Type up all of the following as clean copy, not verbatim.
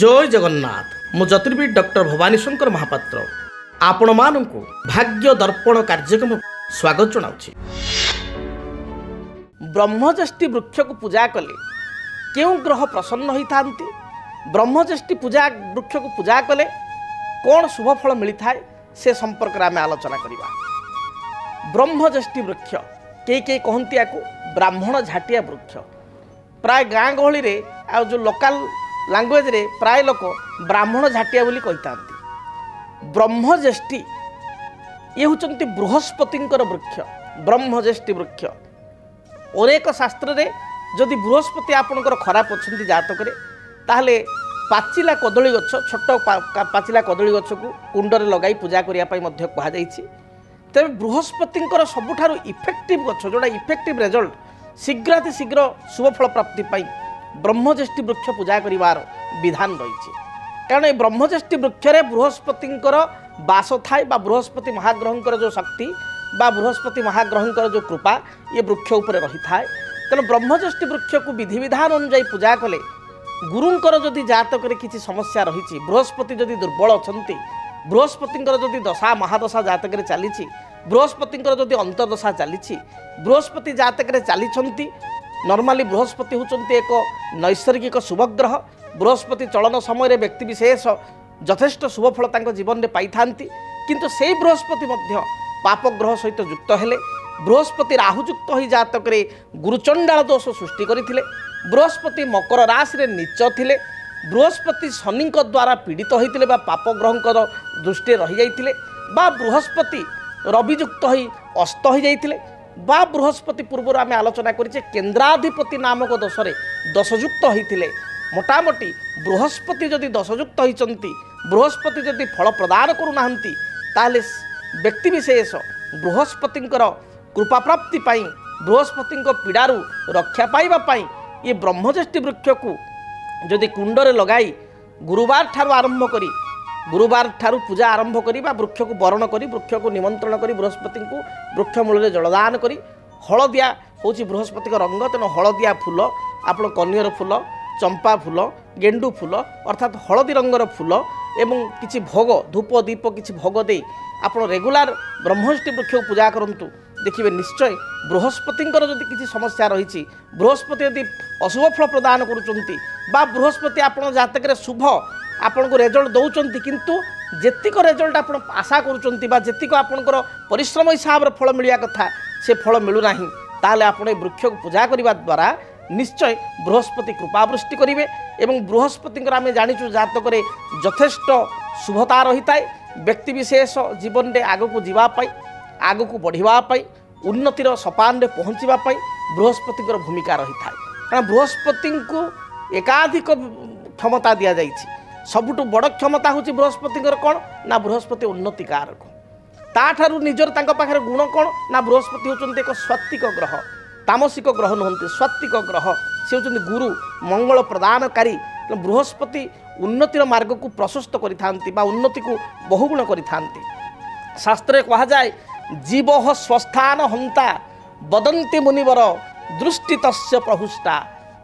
जय जगन्नाथ मु ज्योतिर्विद डॉक्टर भवानी शंकर महापात्र आपण मानू भाग्य दर्पण कार्यक्रम स्वागत जनाऊँ। ब्रह्मज्येष्ठी वृक्ष को पूजा कले क्यों ग्रह प्रसन्न होता है, ब्रह्मज्येष्ठी पूजा वृक्ष को पूजा कले कौन शुभ फल मिलता है से संपर्क में आम आलोचना करवा। ब्रह्मज्येष्ठी वृक्ष कई कहती या ब्राह्मण झाटिया वृक्ष प्राय गाँ गहली रे आ जो लोकल लैंग्वेज रे प्राय लोक ब्राह्मण झाटिया बोली कहता। ब्रह्मज्येष्ठी ये होचंती बृहस्पतिंकर वृक्ष। ब्रह्मज्येष्ठी वृक्ष अनेक शास्त्र रे जदि बृहस्पति आपणकर खराब अच्छी जातक ताहले पाचिला कदली गछ छोट पाचिला कदली गछ को कुंडरे लगाई पूजा करने कहुई। तेरे बृहस्पतिंकर सबुठारु इफेक्टिव गछ जोड़ा इफेक्टिव रिजल्ट शीघ्राति शीघ्र शुभफल प्राप्ति पाई ब्रह्मज्येष्ठी वृक्ष पूजा करिवार विधान रही। कारण ये ब्रह्मज्येष्ठी वृक्ष रे बृहस्पतिंकर बास थाए बा बृहस्पति महाग्रहंकर जो शक्ति बा बृहस्पति महाग्रहंकर जो कृपा ये वृक्ष उपर रही थाए। तेणु ब्रह्मज्येष्ठी वृक्ष को विधि विधान अनुଯାयी पूजा कले गुरुंकर जदि जातक किसी समस्या रही, बृहस्पति जदि दुर्बल अच्छा, बृहस्पतिंकर जदि दशा महादशा जातक चली, बृहस्पतिंकर जदि अंतर्दशा चली, बृहस्पति जातक चली नॉर्मली बृहस्पति होचंती एक नैसर्गिक शुभग्रह। बृहस्पति चलन समय व्यक्ति विशेष यथेष्ट शुभफल तांको जीवन में पाई थांती, किंतु से बृहस्पति मध्य पाप ग्रह सहित युक्त हेले। बृहस्पति राहुयुक्त हो जातक गुरुचंडाल दोष सृष्टि करथिले। बृहस्पति मकर राशि रे नीच थिले। बृहस्पति शनि द्वारा पीड़ित होते बा पाप ग्रहंकर दृष्टि रही जाइथिले बा बृहस्पति रवियुक्त हो अस्त हो जाइथिले बा बृहस्पति पूर्व आम आलोचना करिचे केन्द्राधिपति नामक दोषरे दशयुक्त होते। मोटामोटी बृहस्पति जदि दशयुक्त होती, बृहस्पति जदि फल प्रदान करूना ताले व्यक्ति विशेष बृहस्पतिंकर कृपा प्राप्ति पाई बृहस्पति पीड़ारू रक्षा पाइबा पाई ये ब्रह्मज्येष्ठी वृक्ष को जदि कुंडरे लगाई गुरुवार ठारू आरंभ करी गुरुवार ठारू पूजा आरंभ करी वृक्ष को वरण करी वृक्ष को निमंत्रण करी बृहस्पति को वृक्ष मूल जलदान करी। हलदिया हूँ बृहस्पति रंग, तेणु हलदिया फूल आप कनियर फूल, चंपा फूल, गेंडू फूल अर्थात हलदी रंगर फूल एवं किसी भोग धूप दीप किसी भोग दे आप रेगुलार ब्रह्मज्येष्ठी वृक्ष को पूजा करंतु। देखिए निश्चय बृहस्पतिंकर जदि किसी समस्या रही, बृहस्पति यदि अशुभ फल प्रदान करुँच बा बृहस्पति आपण जातक शुभ आपण को रेजल्ट दौरान किंतु जेतिक रेजल्ट आप आशा करुँच आपणकर परिश्रम हिसाब से फल मिलिया कथा से फल मिलूना ताले आप वृक्ष को पूजा करने द्वारा निश्चय बृहस्पति कृपावृष्टि करेंगे। एवं बृहस्पति आम जाचु जातक यथेष्ट शुभता रही है। व्यक्ति विशेष जीवन में आग को जीवाई आग को बढ़ावाई उन्नतिर सोपान में पहुँचापी बृहस्पति भूमिका रही है। कारण बृहस्पति को एकाधिक क्षमता दि जाइए। सबुठु बड़ क्षमता हूँ बृहस्पति कौन ना बृहस्पति उन्नति कारक। ताठारु निजर तांको पाखरे गुण कौन ना बृहस्पति होचंती एक स्वात्विक ग्रह, तामसिक ग्रह नुहंती, स्वात्विक ग्रह से होचंती गुरु मंगल प्रदानकारी। बृहस्पति उन्नतिर मार्ग को प्रशस्त करिथांती बा उन्नति को बहुगुण करिथांती। शास्त्रे कहा जाए जीव स्वस्थान हंता बदंती मुनिवर दृष्टि तस्य प्रहुष्टा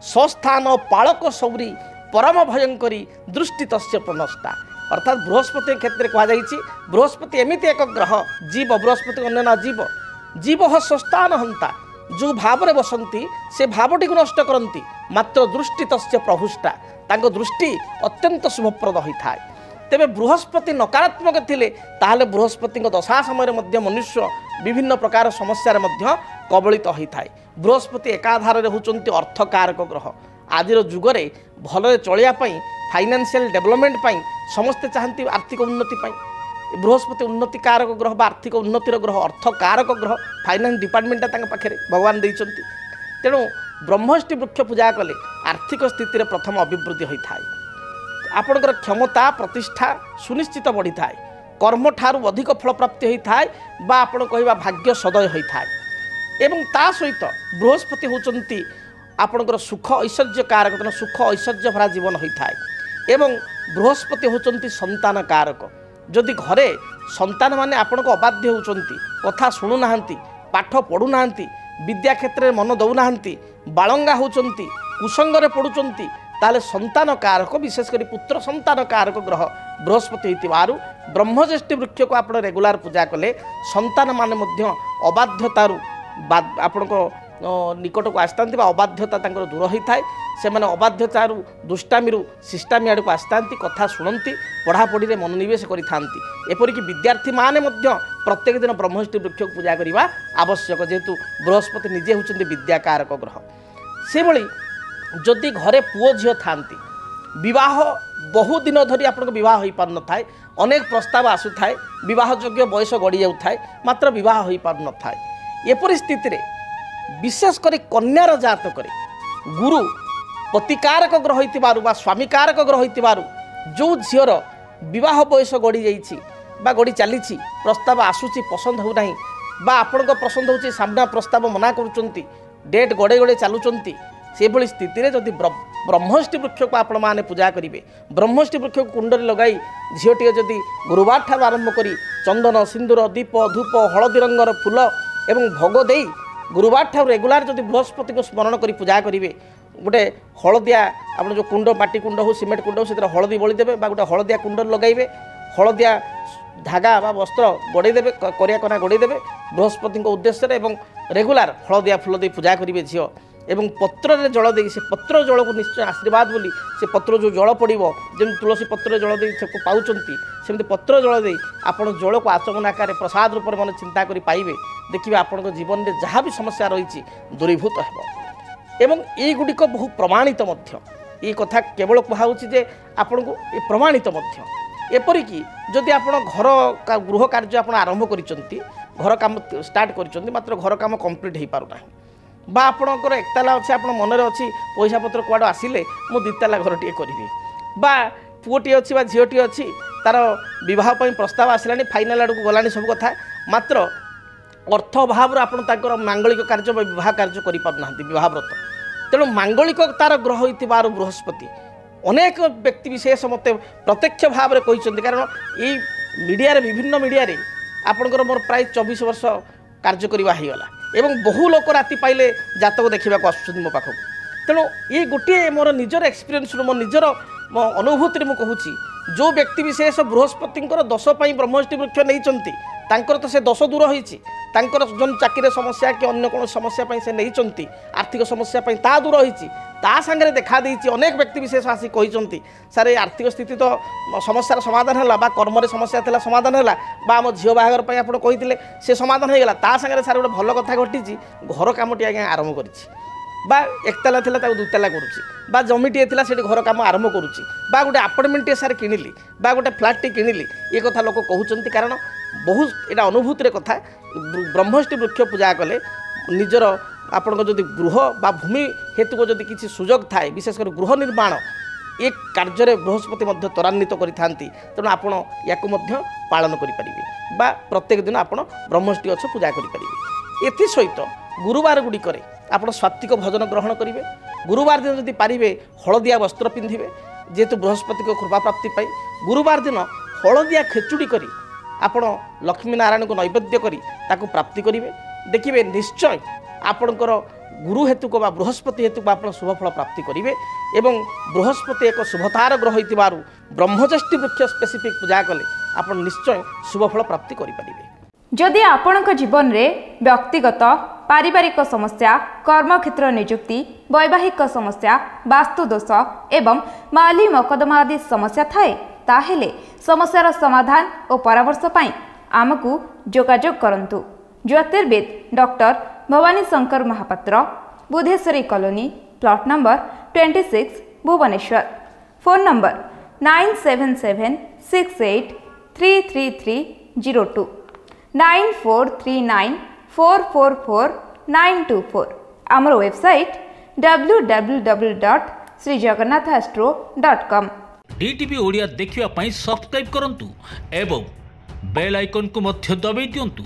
स्वस्थान पालक सौरी परम भयंकरी दृष्टि तस्य प्रनष्टा। अर्थात बृहस्पति क्षेत्र में कहुई बृहस्पति एमती एक ग्रह जीव बृहस्पति अन्य ना जीव जीव स्वस्थान हंता जो भाव में बसंती से भावटी को नष्ट करती मात्र दृष्टि तस्य प्रभुष्टा तांको दृष्टि अत्यंत शुभप्रद होता है। तेबे बृहस्पति नकारात्मक थिले ताहले बृहस्पति दशा समय मध्य मनुष्य विभिन्न प्रकार समस्या मध्य कबलित होता है। बृहस्पति एकाधार होचंती अर्थकारक ग्रह। आज जुगरे भल चलिया फाइनेंशियल डेवलपमेंट समस्ते चाहती आर्थिक उन्नति बृहस्पति उन्नति कारक ग्रह बा आर्थिक उन्नतिर ग्रह अर्थकारक ग्रह फाइनान्स डिपार्टमेंट पाखे भगवान देइचंती। तेणु ब्रह्मज्येष्ठी वृक्ष पूजा कले आर्थिक स्थिति प्रथम अभिवृद्धि होता है। आपणकर क्षमता प्रतिष्ठा सुनिश्चित बढ़ी थाए, कर्म ठारू अधिक फल प्राप्ति होता है बा आपण कहवा भाग्य सदय होता है। एवं ता सहित बृहस्पति होचंती आपणकर सुख ऐश्वर्य कारक, तेणु सुख ऐश्वर्य भरा जीवन होता है। एवं बृहस्पति होचंती संतान कारक। जदि घरे संतान माने आपण को अबाध्य होचंती, कथा शुणुना, पाठ पढ़ुना, विद्या क्षेत्र में मन दौना, बालंगा होचंती, कुसंगरे पड़ुचंती ताले संतान कारक विशेषकर पुत्र संतान कारक ग्रह बृहस्पति होइतिबारु ब्रह्मज्येष्ठी वृक्ष को आप रेगुलार पूजा कले संतान माने मध्य अबाध्यतारु आपण निकट को आसता अबाध्यता दूर होता है से मैंने अबाध्यतारु दुष्टामी शिष्टामी आड़ को आसता कथा शुणती पढ़ापढ़ी में मनोनिवेश करपरिक विद्यार्थी माने प्रत्येक दिन ब्रह्मज्येष्ठी वृक्ष को पूजा करने आवश्यक जेहेतु बृहस्पति निजे होती विद्याकारक ग्रह से भली जदि घरे पुओ झील था विवाह बहु दिन धरी आपन विवाह हो पार न थाए अनेक प्रस्ताव आसु थाए विवाह योग्य बयस गड़ी जाऊ थाए मात्र विवाह हो पार न थाए एपरि स्थिति रे विशेषकर कन्यार जातक गुरु पतिकारक ग्रह होइतिबारु बा स्वामीकारक ग्रह होइतिबारु जो झीर विवाह बयस गड़ी जाइछि बा गड़ी चली प्रस्ताव आसुची पसंद हो नहीं बा आपण पसंद होची सामना प्रस्ताव मना करुचंती डेट गड़े गड़े चलुचंती से भली स्थिति रे जदि ब्रह्मज्येष्ठी वृक्ष को आपण माने पूजा करेंगे ब्रह्मज्येष्ठी वृक्ष को कुंडरी लगाई झीटी जदि गुरुवार ठार आरंभ करी चंदन सिंदूर दीप धूप हलदी रंगर फूल एवं भोग दे गुरुवार ठार रेगुलार जदि बृहस्पति को स्मरण करी पूजा करेंगे गोटे हलदिया आप जो कुंड माटी कुंड हो सीमेंट कुंड हो से हलदी बड़ी देवे गोटे हलदिया कुंड लगाइबे हलदिया धागा बा वस्त्र गड़ेदेवे करिया कना गड़ेदेवे बृहस्पति उद्देश्य एवं रेगुलार हलदिया फूल दे पूजा करेंगे झील एवं पत्र रे जल दे से पत्र जल को निश्चय आशीर्वाद बोली से पत्र जो जल पड़ो जमी तुलसी पत्र जल दे पाउचंती सेमती पत्र जल दे आपण जल को आचमन आकार प्रसाद रूप में मन चिंता करी पाइबे देखिए आपण जीवन में जहाँ भी समस्या रही दूरीभूत हो एवं ये गुड़िक बहु प्रमाणित ये कथा केवल कहुचे आपण को ये प्रमाणित एपरिक जदि आप घर गृह कार्य आप आरंभ कर घर काम स्टार्ट कर मात्र घर काम कंप्लीट हो पारना बा आपणकर एकताला अच्छे आप मनरे अच्छी पैसा पत्र कुआड़ आसिले मु दिताला घर टे करी बा पुओटी अच्छी बा झीटी अच्छी तार बह प्रस्ताव आसला फाइनाल आड़ को गलानी सब कथा मात्र अर्थ अभाव आप मांगलिक कार्य विवाह कार्य करना बह व्रत तेणु मांगलिक तार ग्रह होइतिबार बृहस्पति अनेक व्यक्ति विशेष मत प्रत्यक्ष भाव में कहते कारण ये मीडिया विभिन्न मीडिया आपणकर मोर प्राय 24 वर्ष कार्य करवा होगला एवं बहु लोक राति पाइले जातक देखा आसुँच मो पाखक तेणु ये गोटे मोर निजर एक्सपीरियंस मो निजर अनुभूति में कहूँ जो व्यक्ति विशेष बृहस्पति दश ब्रह्मज्येष्ठी वृक्ष नहीं तो से दश दूर होती जो चाकरी समस्या कि अन्य कौन समस्या से नहीं आर्थिक समस्या ता दूर होती सांगे देखा देती अनेक व्यक्ति विशेष आसी कहते सारे आर्थिक स्थिति तो समस्यार समाधान है कर्म समस्या था समाधान है आम झील बाहागर आप कहते से समाधान होगा ता सांगे सारे गोटे भल कथा घटी घर कमटी आज्ञा आरंभ कर एकताला था दुईताला करुँची जमीटे था से घर कम आरंभ करुँची गोटे आपार्टमेंट सारे किणिली गोटे फ्लाटे किणिली ये कथा लोक कहते कारण बहुत यहाँ अनुभूतिर कथा ब्रह्मज्येष्ठी वृक्ष पूजा कले निजर आपण जदि गृह बा भूमि हेतु को जदि किसी सुजोग थाए विशेषकर गृह निर्माण एक कार्य बृहस्पति त्वरान्वित करिथांती तेणु आपण या पालन करें प्रत्येक दिन आप ब्रह्मज्येष्ठी गछ पूजा करें एसत गुरुवार गुड़िक आप सात्विक भोजन ग्रहण करेंगे गुरुवार दिन जदि पारे हलदिया वस्त्र पिंधे जेहेतु बृहस्पति को कृपा प्राप्ति पाई गुरुवार दिन हलदिया खेचुड़ी करी आपण लक्ष्मी नारायण को नैवेद्य करी ताकू प्राप्ति करेंगे देखिए निश्चय आपणकर गुरु हेतु को बृहस्पति हेतु को आप शुभफल प्राप्ति करेंगे एवं बृहस्पति एक शुभतार ग्रह होइतिबारु ब्रह्मज्येष्ठी वृक्ष स्पेसिफिक पूजा कले आप निश्चय शुभफल प्राप्ति करेंगे। जदि आपणक जीवन में व्यक्तिगत पारिवारिक समस्या कर्मक्षेत्र नियुक्ति वैवाहिक समस्या वास्तुदोष एवं माली मकदमा आदि समस्या थाए ताहेले समस्यार समाधान और परामर्श पाई आमको जोगाजोग करंतु। ज्योतिर्विद doctor Bhabani Shankar Mahapatra Budheswari colony plot number 26 Bhubaneswar phone number 9776833302 9439444924 आमर वेबसाइट www.srijagannathastro.com। डीटीवी ओडिया देखिवा पई सब्सक्राइब करंतु एवं बेल आइकन को मध्य दबाई दियंतु।